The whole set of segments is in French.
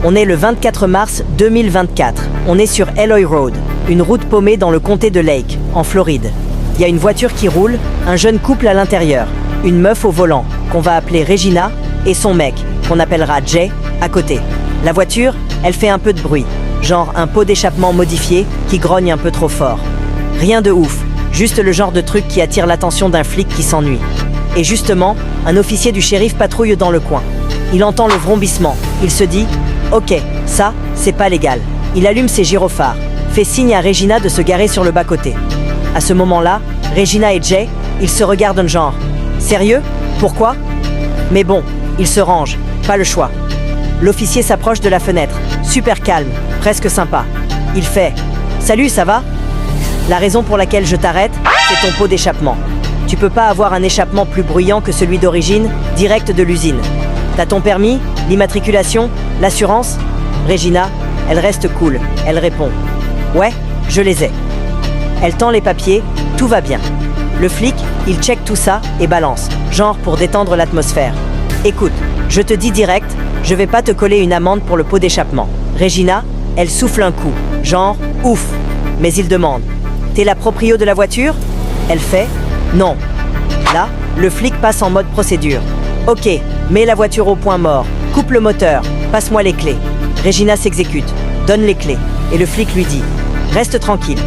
On est le 24 mars 2024. On est sur Eloy Road, une route paumée dans le comté de Lake, en Floride. Il y a une voiture qui roule, un jeune couple à l'intérieur, une meuf au volant, qu'on va appeler Regina, et son mec, qu'on appellera Jay, à côté. La voiture, elle fait un peu de bruit, genre un pot d'échappement modifié qui grogne un peu trop fort. Rien de ouf, juste le genre de truc qui attire l'attention d'un flic qui s'ennuie. Et justement, un officier du shérif patrouille dans le coin. Il entend le vrombissement, il se dit « Ok, ça, c'est pas légal ». Il allume ses gyrophares, fait signe à Regina de se garer sur le bas-côté. À ce moment-là, Regina et Jay, ils se regardent genre « Sérieux? Pourquoi ?» Mais bon, ils se rangent, pas le choix. L'officier s'approche de la fenêtre, super calme, presque sympa. Il fait « Salut, ça va? La raison pour laquelle je t'arrête, c'est ton pot d'échappement. Tu peux pas avoir un échappement plus bruyant que celui d'origine, direct de l'usine. T'as ton permis, l'immatriculation, l'assurance ?» Regina, elle reste cool, elle répond « Ouais, je les ai. » Elle tend les papiers, tout va bien. Le flic, il check tout ça et balance, genre pour détendre l'atmosphère. « Écoute, je te dis direct, je vais pas te coller une amende pour le pot d'échappement. » Regina, elle souffle un coup, genre « Ouf !» Mais il demande « T'es la proprio de la voiture ?» Elle fait « Non. » Là, le flic passe en mode procédure. « Ok, mets la voiture au point mort, coupe le moteur, passe-moi les clés. » Regina s'exécute, donne les clés, et le flic lui dit « Reste tranquille. »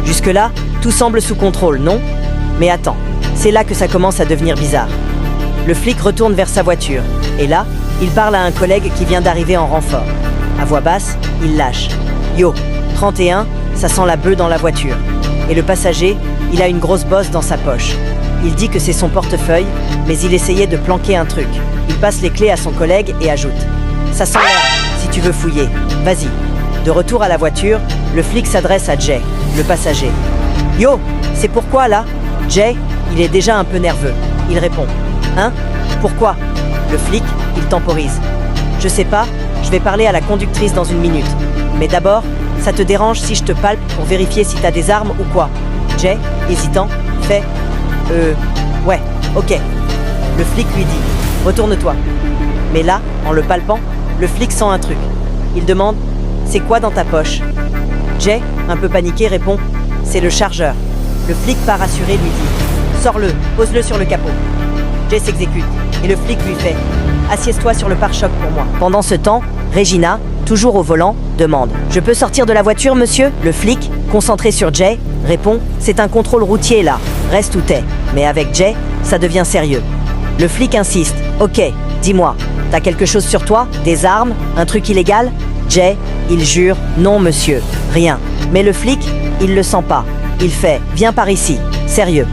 Jusque-là, tout semble sous contrôle, non? Mais attends, c'est là que ça commence à devenir bizarre. Le flic retourne vers sa voiture, et là, il parle à un collègue qui vient d'arriver en renfort. À voix basse, il lâche « Yo, 31, ça sent la bœuf dans la voiture. » Et le passager, il a une grosse bosse dans sa poche. Il dit que c'est son portefeuille, mais il essayait de planquer un truc. Il passe les clés à son collègue et ajoute « Ça sent l'air, si tu veux fouiller, vas-y. » De retour à la voiture, le flic s'adresse à Jay, le passager. « Yo, c'est pourquoi là ?» Jay, il est déjà un peu nerveux. Il répond « Hein? Pourquoi ?» Le flic, il temporise. « Je sais pas, je vais parler à la conductrice dans une minute. Mais d'abord, ça te dérange si je te palpe pour vérifier si t'as des armes ou quoi ?» Jay, hésitant, fait « Ouais, ok. » Le flic lui dit « Retourne-toi. » Mais là, en le palpant, le flic sent un truc. Il demande « C'est quoi dans ta poche ?» Jay, un peu paniqué, répond « C'est le chargeur. » Le flic pas rassuré lui dit « Sors-le, pose-le sur le capot. » Jay s'exécute, et le flic lui fait « Assieds-toi sur le pare-choc pour moi. » Pendant ce temps, Regina, toujours au volant, demande « Je peux sortir de la voiture, monsieur ?» Le flic, concentré sur Jay, répond « C'est un contrôle routier là, reste où t'es. » Mais avec Jay, ça devient sérieux. Le flic insiste « Ok, dis-moi, t'as quelque chose sur toi? Des armes? Un truc illégal ?» Jay, il jure « Non monsieur, rien. » Mais le flic, il le sent pas. Il fait « Viens par ici, sérieux. »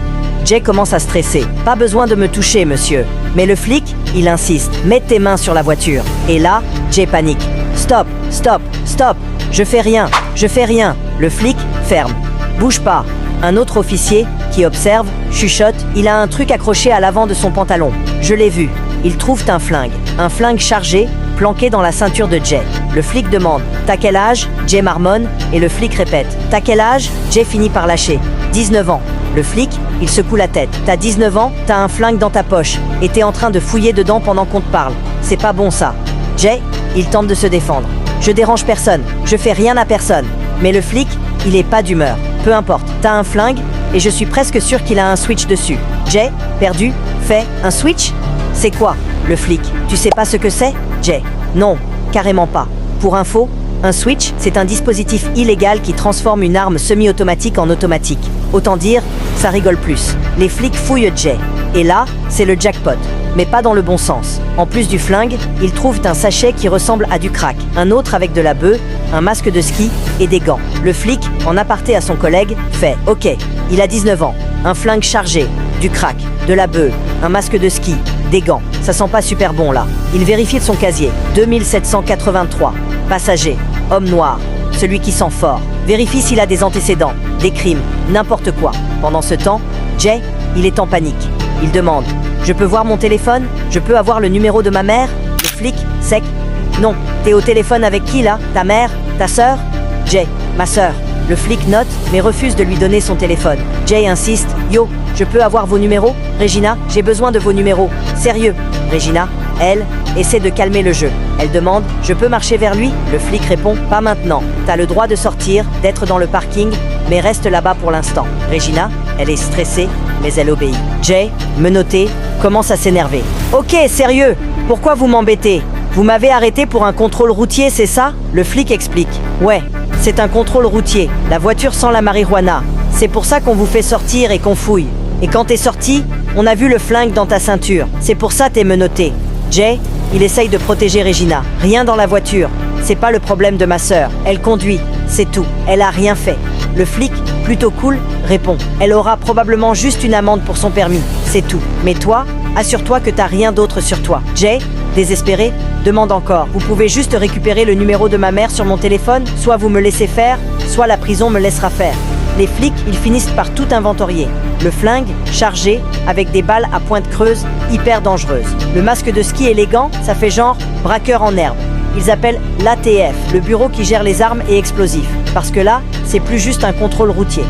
Jay commence à stresser. « Pas besoin de me toucher monsieur. » Mais le flic, il insiste « Mets tes mains sur la voiture. » Et là, Jay panique. « Stop, stop, stop. Je fais rien, je fais rien. » Le flic ferme. « Bouge pas. » Un autre officier, qui observe, chuchote, il a un truc accroché à l'avant de son pantalon. Je l'ai vu. Ils trouvent un flingue chargé, planqué dans la ceinture de Jay. Le flic demande « T'as quel âge ?» Jay marmonne, et le flic répète « T'as quel âge ?» Jay finit par lâcher « 19 ans. » Le flic, il secoue la tête. « T'as 19 ans, t'as un flingue dans ta poche, et t'es en train de fouiller dedans pendant qu'on te parle. C'est pas bon ça. » Jay, il tente de se défendre. « Je dérange personne, je fais rien à personne. » Mais le flic, il est pas d'humeur. Peu importe, t'as un flingue, et je suis presque sûr qu'il a un switch dessus. Jay, perdu, fait « Un switch ? C'est quoi ?» Le flic, « Tu sais pas ce que c'est ?» Jay, « Non, carrément pas. Pour info, un switch, c'est un dispositif illégal qui transforme une arme semi-automatique en automatique. Autant dire, ça rigole plus. » Les flics fouillent Jay. Et là, c'est le jackpot. Mais pas dans le bon sens. En plus du flingue, ils trouvent un sachet qui ressemble à du crack, un autre avec de la bœuf, un masque de ski et des gants. Le flic, en aparté à son collègue, fait « Ok, il a 19 ans, un flingue chargé, du crack, de la bœuf, un masque de ski, des gants. Ça sent pas super bon là. » Il vérifie son casier. 2783. Passager, homme noir, celui qui sent fort. Vérifie s'il a des antécédents, des crimes, n'importe quoi. Pendant ce temps, Jay, il est en panique. Il demande « Je peux voir mon téléphone? Je peux avoir le numéro de ma mère ?» Le flic, sec. « Non, t'es au téléphone avec qui là? Ta mère? Ta sœur? » Jay, ma sœur. Le flic note, mais refuse de lui donner son téléphone. Jay insiste. « Yo, je peux avoir vos numéros? Regina, j'ai besoin de vos numéros. Sérieux. » Regina, Elle essaie de calmer le jeu. Elle demande « Je peux marcher vers lui ?» Le flic répond « Pas maintenant. T'as le droit de sortir, d'être dans le parking, mais reste là-bas pour l'instant. » Regina, elle est stressée, mais elle obéit. Jay, menotté, commence à s'énerver. « Ok, sérieux, pourquoi vous m'embêtez? Vous m'avez arrêté pour un contrôle routier, c'est ça ?» Le flic explique. « Ouais, c'est un contrôle routier. La voiture sent la marijuana. C'est pour ça qu'on vous fait sortir et qu'on fouille. Et quand t'es sorti, on a vu le flingue dans ta ceinture. C'est pour ça t'es menotté. » Jay, il essaye de protéger Regina. Rien dans la voiture. C'est pas le problème de ma sœur. Elle conduit, c'est tout. Elle a rien fait. Le flic, plutôt cool, répond. Elle aura probablement juste une amende pour son permis. C'est tout. Mais toi, assure-toi que t'as rien d'autre sur toi. Jay, désespéré, demande encore. Vous pouvez juste récupérer le numéro de ma mère sur mon téléphone? Soit vous me laissez faire, soit la prison me laissera faire. Les flics, ils finissent par tout inventorier. Le flingue, chargé, avec des balles à pointe creuse, hyper dangereuses. Le masque de ski élégant, ça fait genre braqueur en herbe. Ils appellent l'ATF, le bureau qui gère les armes et explosifs. Parce que là, c'est plus juste un contrôle routier.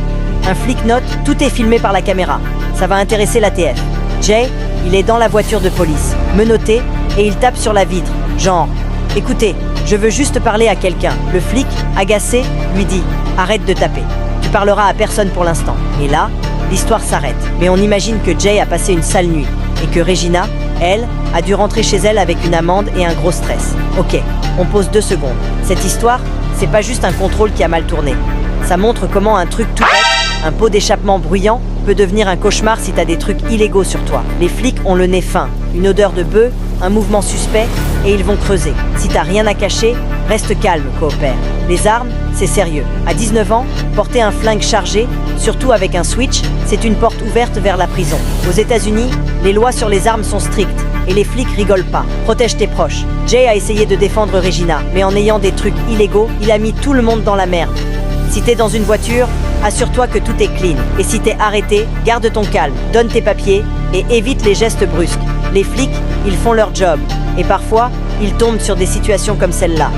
Un flic note, tout est filmé par la caméra. Ça va intéresser l'ATF. Jay, il est dans la voiture de police, menotté, et il tape sur la vitre. Genre, écoutez, je veux juste parler à quelqu'un. Le flic, agacé, lui dit, arrête de taper. Tu parleras à personne pour l'instant. Et là, l'histoire s'arrête. Mais on imagine que Jay a passé une sale nuit et que Regina, elle, a dû rentrer chez elle avec une amende et un gros stress. Ok, on pose 2 secondes. Cette histoire, c'est pas juste un contrôle qui a mal tourné. Ça montre comment un truc tout bête, un pot d'échappement bruyant, peut devenir un cauchemar si t'as des trucs illégaux sur toi. Les flics ont le nez fin, une odeur de bœuf, un mouvement suspect, et ils vont creuser. Si t'as rien à cacher, reste calme, coopère. Les armes, c'est sérieux. À 19 ans, porter un flingue chargé, surtout avec un switch, c'est une porte ouverte vers la prison. Aux États-Unis, les lois sur les armes sont strictes, et les flics rigolent pas. Protège tes proches. Jay a essayé de défendre Regina, mais en ayant des trucs illégaux, il a mis tout le monde dans la merde. Si t'es dans une voiture, assure-toi que tout est clean. Et si t'es arrêté, garde ton calme, donne tes papiers et évite les gestes brusques. Les flics, ils font leur job. Et parfois, ils tombent sur des situations comme celle-là.